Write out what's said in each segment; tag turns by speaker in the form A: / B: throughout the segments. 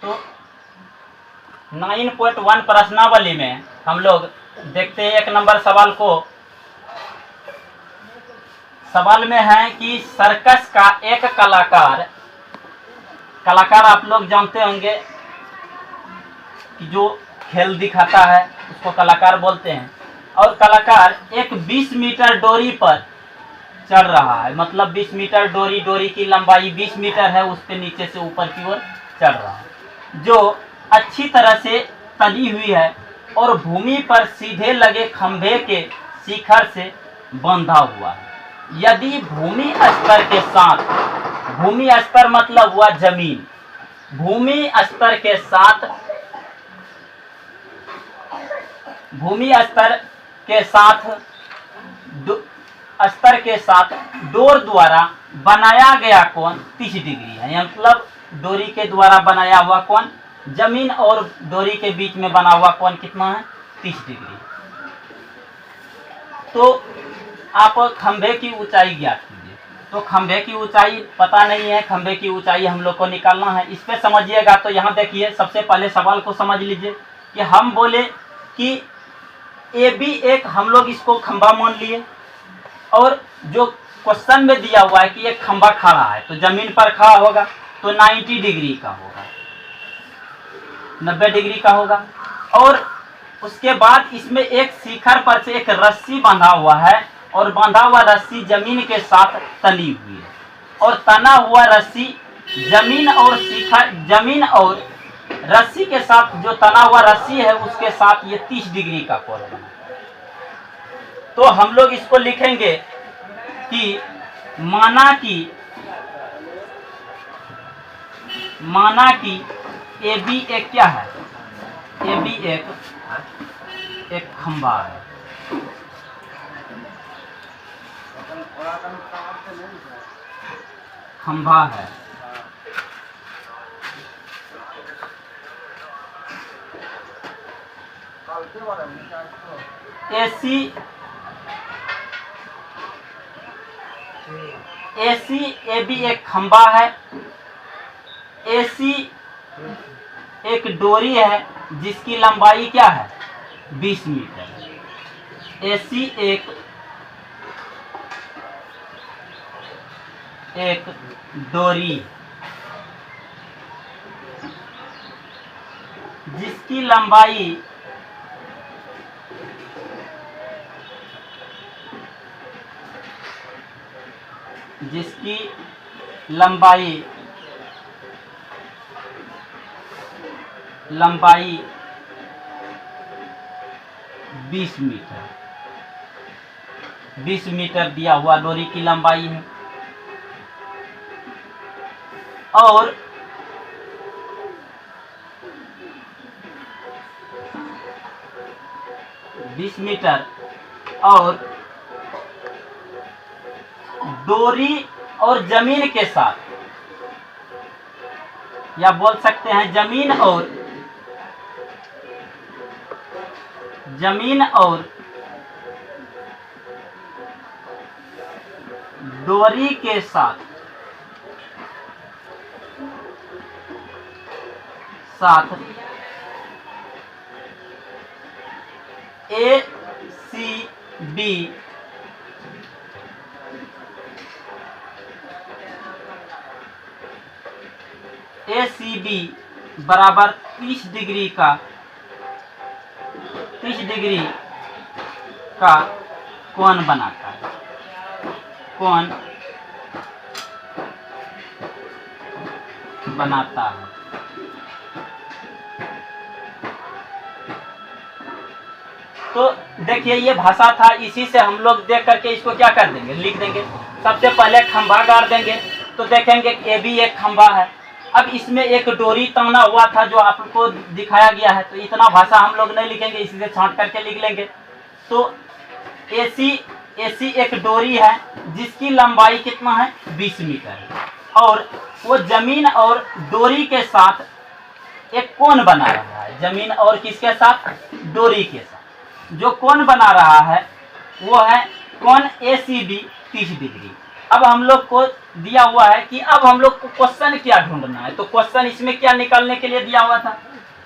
A: तो 9.1 प्रश्नावली में हम लोग देखते हैं 1 नंबर सवाल को। सवाल में है कि सर्कस का एक कलाकार आप लोग जानते होंगे कि जो खेल दिखाता है उसको कलाकार बोलते हैं। और कलाकार एक 20 मीटर डोरी पर चढ़ रहा है, मतलब 20 मीटर डोरी की लंबाई 20 मीटर है, उस पे नीचे से ऊपर की ओर चढ़ रहा है, जो अच्छी तरह से तनी हुई है और भूमि पर सीधे लगे खंभे के शिखर से बंधा हुआ है। यदि भूमि स्तर के साथ, भूमि स्तर मतलब हुआ जमीन, भूमि स्तर के साथ डोर द्वारा बनाया गया कोण 30 डिग्री है। मतलब डोरी के द्वारा बनाया हुआ कोण, जमीन और डोरी के बीच में बना हुआ कोण कितना है? 30 डिग्री। तो आप खंभे की ऊंचाई ज्ञात कीजिए। तो खंभे की ऊंचाई पता नहीं है, खंभे की ऊंचाई हम लोग को निकालना है। इस पे समझिएगा। तो यहाँ देखिए, सबसे पहले सवाल को समझ लीजिए कि हम बोले कि ए बी एक, हम लोग इसको खंभा मान लिए, और जो क्वेश्चन में दिया हुआ है कि एक खंभा खड़ा है तो जमीन पर खड़ा होगा तो 90 डिग्री का होगा, 90 डिग्री का होगा। और उसके बाद इसमें एक शिखर पर से एक रस्सी बंधा हुआ है, और बंधा हुआ रस्सी जमीन के साथ तनी हुई है, और तना हुआ रस्सी जमीन और रस्सी के साथ, जो तना हुआ रस्सी है उसके साथ ये 30 डिग्री का कोण बना। तो हम लोग इसको लिखेंगे कि माना कि ए बी एक क्या है? ए बी एक खंभा है। खंभा है। ए बी एक खंभा है। AC एक डोरी है जिसकी लंबाई क्या है? 20 मीटर। AC एक डोरी जिसकी लंबाई 20 मीटर, 20 मीटर दिया हुआ डोरी की लंबाई है। और मीटर और डोरी और जमीन के साथ, या बोल सकते हैं जमीन और डोरी के साथ ACB बराबर 30 डिग्री का कोण बनाता है। कोण बनाता है। तो देखिए, ये भाषा था, इसी से हम लोग देख करके इसको क्या कर देंगे? लिख देंगे। सबसे पहले खंभा गाड़ देंगे तो देखेंगे ए बी एक खंभा है। अब इसमें एक डोरी ताना हुआ था जो आपको दिखाया गया है, तो इतना भाषा हम लोग नहीं लिखेंगे, इसी से छांट करके लिख लेंगे। तो AC एक डोरी है जिसकी लंबाई कितना है? 20 मीटर है, और वो जमीन और डोरी के साथ एक कोण बना रहा है। जमीन और किसके साथ? डोरी के साथ। जो कोण बना रहा है वो है कोण ACB 30 डिग्री। अब हम लोग को दिया हुआ है कि अब हम लोग को क्वेश्चन क्या ढूंढना है। तो क्वेश्चन इसमें क्या निकालने के लिए दिया हुआ था,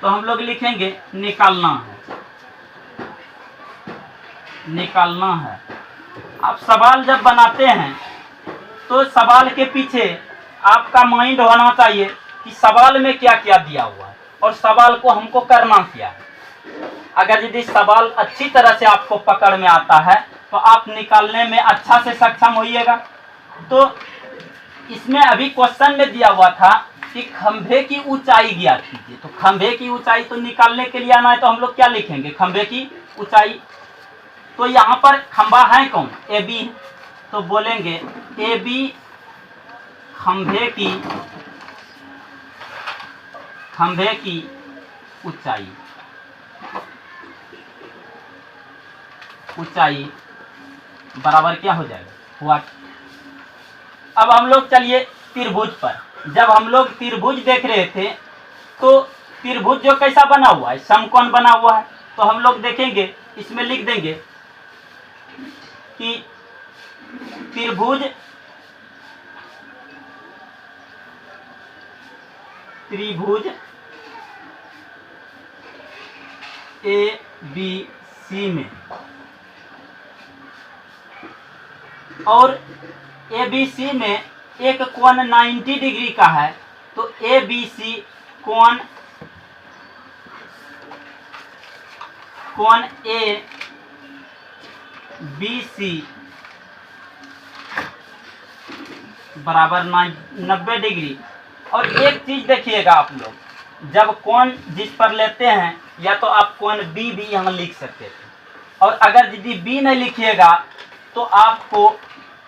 A: तो हम लोग लिखेंगे निकालना है, निकालना है। अब सवाल जब बनाते हैं तो सवाल के पीछे आपका माइंड होना चाहिए कि सवाल में क्या क्या दिया हुआ है और सवाल को हमको करना क्या है। अगर यदि सवाल अच्छी तरह से आपको पकड़ में आता है तो आप निकालने में अच्छा से सक्षम होइएगा। तो इसमें अभी क्वेश्चन में दिया हुआ था कि खंभे की ऊंचाई ज्ञात कीजिए। तो खंभे की ऊंचाई तो निकालने के लिए आना है, तो हम लोग क्या लिखेंगे, खंभे की ऊंचाई। तो यहाँ पर खंभा है कौन, ए बी, तो बोलेंगे ए बी खंभे की ऊंचाई, ऊंचाई बराबर क्या हो जाएगा, हुआ। अब हम लोग चलिए त्रिभुज पर। जब हम लोग त्रिभुज देख रहे थे तो त्रिभुज जो कैसा बना हुआ है, समकोण बना हुआ है। तो हम लोग देखेंगे, इसमें लिख देंगे कि त्रिभुज ए बी सी में, और ए बी सी में एक कोण 90 डिग्री का है। तो ए बी सी कोण ए बी सी बराबर 90 डिग्री। और एक चीज देखिएगा आप लोग, जब कोण जिस पर लेते हैं या तो आप कोण बी भी यहाँ लिख सकते थे, और अगर यदि बी नहीं लिखिएगा तो आपको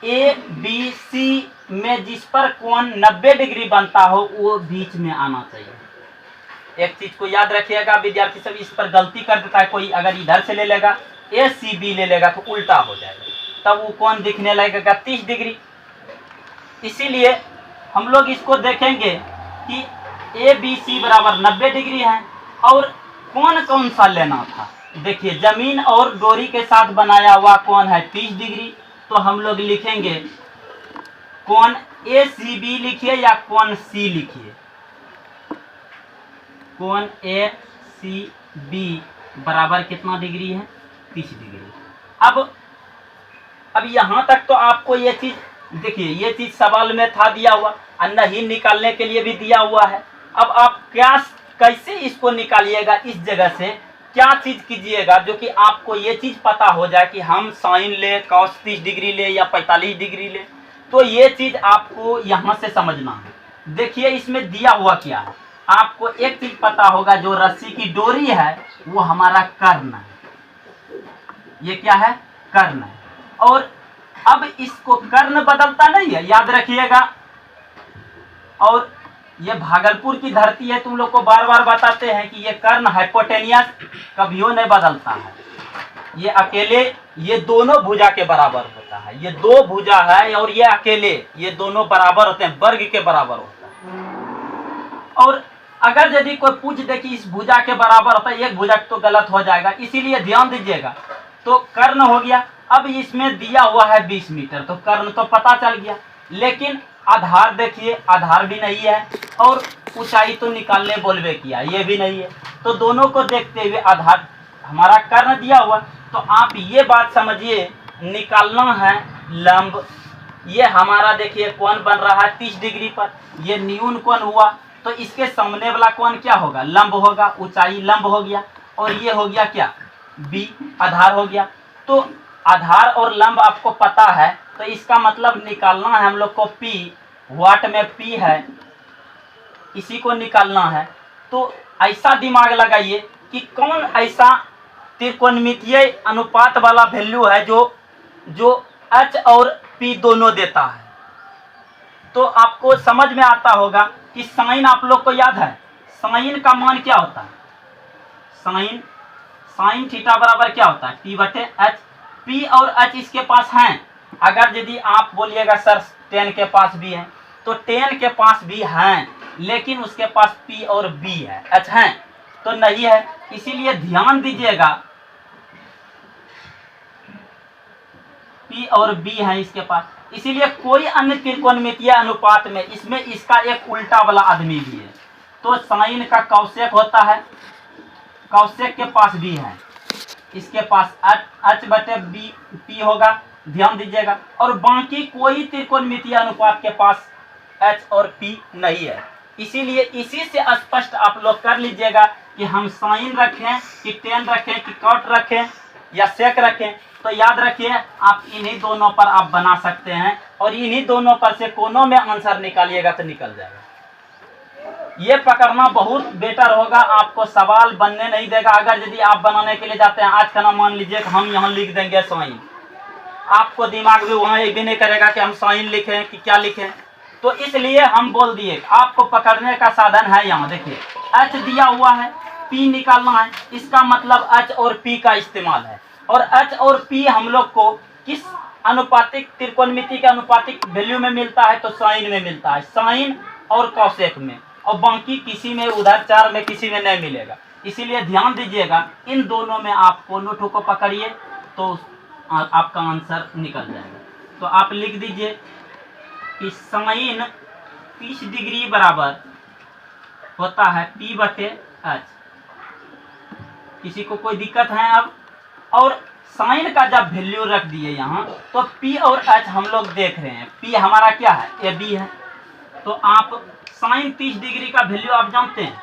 A: ए बी सी में जिस पर कोण 90 डिग्री बनता हो वो बीच में आना चाहिए। एक चीज को याद रखिएगा विद्यार्थी सब, इस पर गलती कर देता है कोई, अगर इधर से ले लेगा ए सी बी ले लेगा तो उल्टा हो जाएगा, तब वो कोण दिखने लगेगा 30 डिग्री। इसीलिए हम लोग इसको देखेंगे कि ए बी सी बराबर 90 डिग्री है। और कोण कौन सा लेना था, देखिए जमीन और डोरी के साथ बनाया हुआ कोण है 30 डिग्री। तो हम लोग लिखेंगे कोण ए सी बी लिखिए या कोण सी लिखिए, कोण ए सी बी बराबर कितना डिग्री है, 30 डिग्री। अब यहाँ तक तो आपको ये चीज देखिए, ये चीज सवाल में था दिया हुआ, नहीं निकालने के लिए भी दिया हुआ है। अब आप क्या कैसे इसको निकालिएगा, इस जगह से क्या चीज कीजिएगा जो कि आपको ये चीज पता हो जाए कि हम साइन ले, कॉस 30 डिग्री ले या 45 डिग्री ले। तो ये चीज आपको यहाँ से समझना है। देखिए इसमें दिया हुआ क्या है, आपको एक चीज पता होगा, जो रस्सी की डोरी है वो हमारा कर्ण है, ये क्या है, कर्ण है। और अब इसको कर्ण बदलता नहीं है, याद रखिएगा। और ये भागलपुर की धरती है, तुम लोग को बार बार बताते हैं कि ये कर्ण हाइपोटेनियस कभियो नहीं बदलता है, ये अकेले ये दोनों भुजा के बराबर होता है। ये दो भुजा है और ये अकेले, ये दोनों बराबर होते हैं, वर्ग के बराबर होता है। और अगर यदि कोई पूछ दे कि इस भुजा के बराबर होता है, एक भुजा तो गलत हो जाएगा, इसीलिए ध्यान दीजिएगा। तो कर्ण हो गया। अब इसमें दिया हुआ है 20 मीटर, तो कर्ण तो पता चल गया, लेकिन आधार देखिए, आधार भी नहीं है, और ऊंचाई तो निकालने बोलवे किया, ये भी नहीं है। तो दोनों को देखते हुए आधार हमारा कर्ण दिया हुआ, तो आप ये बात समझिए, निकालना है लंब। ये हमारा देखिए कोण बन रहा है 30 डिग्री पर, ये न्यून कोण हुआ, तो इसके सामने वाला कोण क्या होगा, लंब होगा, ऊंचाई लंब हो गया। और ये हो गया क्या, बी, आधार हो गया। तो आधार और लंब आपको पता है, तो इसका मतलब निकालना है हम लोग को पी, वाट में पी है, इसी को निकालना है। तो ऐसा दिमाग लगाइए कि कौन ऐसा त्रिकोणमितीय अनुपात वाला वैल्यू है जो एच और पी दोनों देता है। तो आपको समझ में आता होगा कि साइन आप लोग को याद है, साइन का मान क्या होता है, साइन थीटा बराबर क्या होता है, पी बटे एच। पी और एच इसके पास हैं। अगर यदि आप बोलिएगा सर 10 के पास भी है, तो 10 के पास भी हैं, लेकिन उसके पास पी और बी है, एच है तो नहीं है। इसीलिए ध्यान दीजिएगा, पी और बी है इसके पास। इसीलिए कोई अन्य त्रिकोणमितीय अनुपात में इसमें इसका एक उल्टा वाला आदमी भी है। तो साइन का कौशेक होता है, कौशेक के पास भी है, इसके पास h बटे बी पी होगा, ध्यान दीजिएगा। और बाकी कोई त्रिकोणमितीय अनुपात के पास h और p नहीं है। इसीलिए इसी से स्पष्ट आप लोग कर लीजिएगा कि हम साइन रखें कि टेन रखें कि कॉट रखें या सेक रखें। तो याद रखिए आप इन्हीं दोनों पर आप बना सकते हैं और इन्हीं दोनों पर से कोनों में आंसर निकालिएगा तो निकल जाएगा। ये पकड़ना बहुत बेटर होगा, आपको सवाल बनने नहीं देगा। अगर यदि आप बनाने के लिए जाते हैं, आज का नाम मान लीजिए हम यहाँ लिख देंगे साइन, आपको दिमाग भी वहाँ ये भी नहीं करेगा कि हम साइन लिखें कि क्या लिखें। तो इसलिए हम बोल दिए आपको पकड़ने का साधन है, यहाँ देखिए h दिया हुआ है, p निकालना है, इसका मतलब h और p का इस्तेमाल है। और h और p हम लोग को किस अनुपातिक त्रिकोणमिति के अनुपातिक वैल्यू में मिलता है? तो साइन में मिलता है, साइन और कौशेक में, और बाकी किसी में, उधर चार में किसी में नहीं मिलेगा। इसीलिए ध्यान दीजिएगा इन दोनों में आप कोनो ठो को पकड़िए तो आपका आंसर निकल जाएगा। तो आप लिख दीजिए कि साइन 30 डिग्री बराबर होता है p बटे h। किसी को कोई दिक्कत है अब? और साइन का जब वैल्यू रख दिए यहाँ तो p और h हम लोग देख रहे हैं, p हमारा क्या है? AB है। तो आप साइन 30 डिग्री का वैल्यू आप जानते हैं,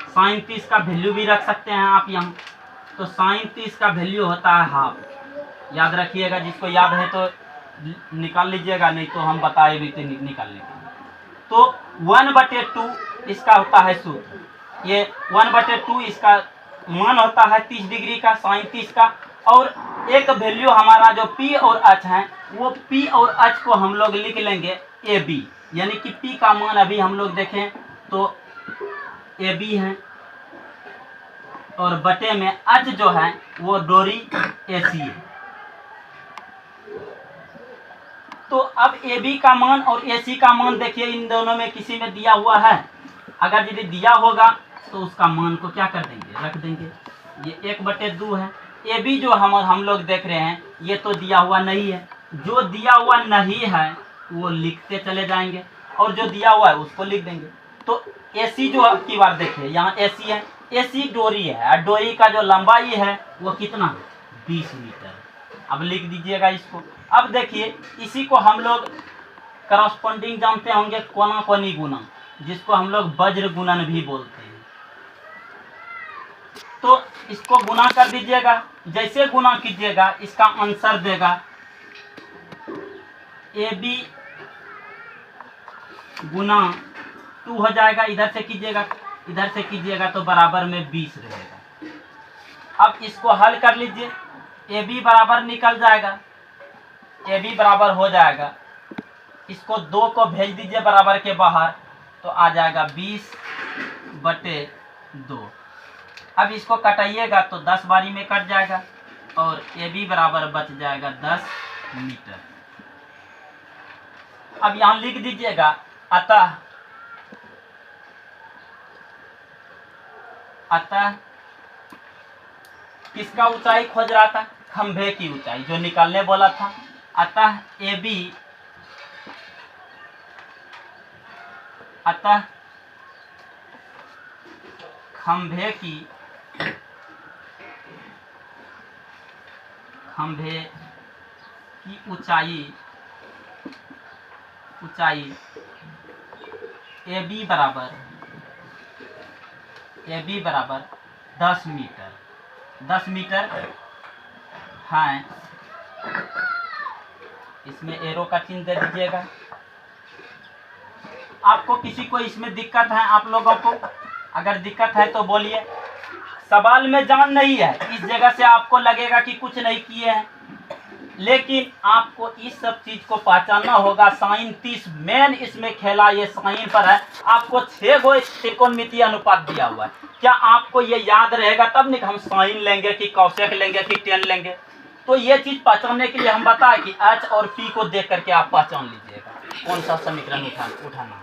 A: साइन 30 का वैल्यू भी रख सकते हैं आप यहाँ। तो साइन 30 का वैल्यू होता है हाफ, याद रखिएगा, जिसको याद है तो निकाल लीजिएगा, नहीं तो हम बताए भी तो निकाल लेंगे। तो 1/2 इसका होता है सूत्र, ये 1/2 इसका मान होता है 30 डिग्री का, साइन 30 का। और एक वैल्यू हमारा जो p और h है, वो p और h को हम लोग लिख लेंगे AB, यानी कि p का मान अभी हम लोग देखें तो AB है, और बटे में h जो है वो डोरी AC है। तो अब AB का मान और AC का मान देखिए, इन दोनों में किसी में दिया हुआ है। अगर यदि दिया होगा तो उसका मान को क्या कर देंगे? रख देंगे। ये 1/2 है। AB जो हम लोग देख रहे हैं ये तो दिया हुआ नहीं है, जो दिया हुआ नहीं है वो लिखते चले जाएंगे, और जो दिया हुआ है उसको लिख देंगे। तो AC जो अब की बार देखिए यहाँ AC है, AC डोरी है, डोरी का जो लंबाई है वो कितना है? 20 मीटर। अब लिख दीजिएगा इसको। अब देखिए इसी को हम लोग करस्पॉन्डिंग जानते होंगे, कोना कोनी गुना, जिसको हम लोग वज्र गुणन भी बोलते हैं। तो इसको गुना कर दीजिएगा, जैसे गुना कीजिएगा इसका आंसर देगा AB गुना 2 हो जाएगा। इधर से कीजिएगा तो बराबर में 20 रहेगा। अब इसको हल कर लीजिए, AB बराबर निकल जाएगा, AB बराबर हो जाएगा, इसको 2 को भेज दीजिए बराबर के बाहर तो आ जाएगा 20/2। अब इसको कटाइएगा तो 10 बारी में कट जाएगा और AB बराबर बच जाएगा 10 मीटर। अब यहाँ लिख दीजिएगा अतः किसका ऊंचाई खोज रहा था? खंभे की ऊंचाई जो निकालने बोला था। अतः खंभे की ऊंचाई AB बराबर 10 मीटर। 10 मीटर है, इसमें एरो का चिन्ह दे दीजिएगा। आपको किसी को इसमें दिक्कत है? आप लोगों को अगर दिक्कत है तो बोलिए। सवाल में जान नहीं है, इस जगह से आपको लगेगा कि कुछ नहीं किए हैं, लेकिन आपको इस सब चीज को पहचानना होगा। साइन 30 मेन इसमें खेला ये साइन पर है। आपको 6 गो त्रिकोणमितीय अनुपात दिया हुआ है, क्या आपको ये याद रहेगा? तब नहीं हम साइन लेंगे कि कौशेक लेंगे कि टेन लेंगे। तो ये चीज पहचानने के लिए हम बताएं कि h और p को देख करके आप पहचान लीजिएगा कौन सा समीकरण उठाना है।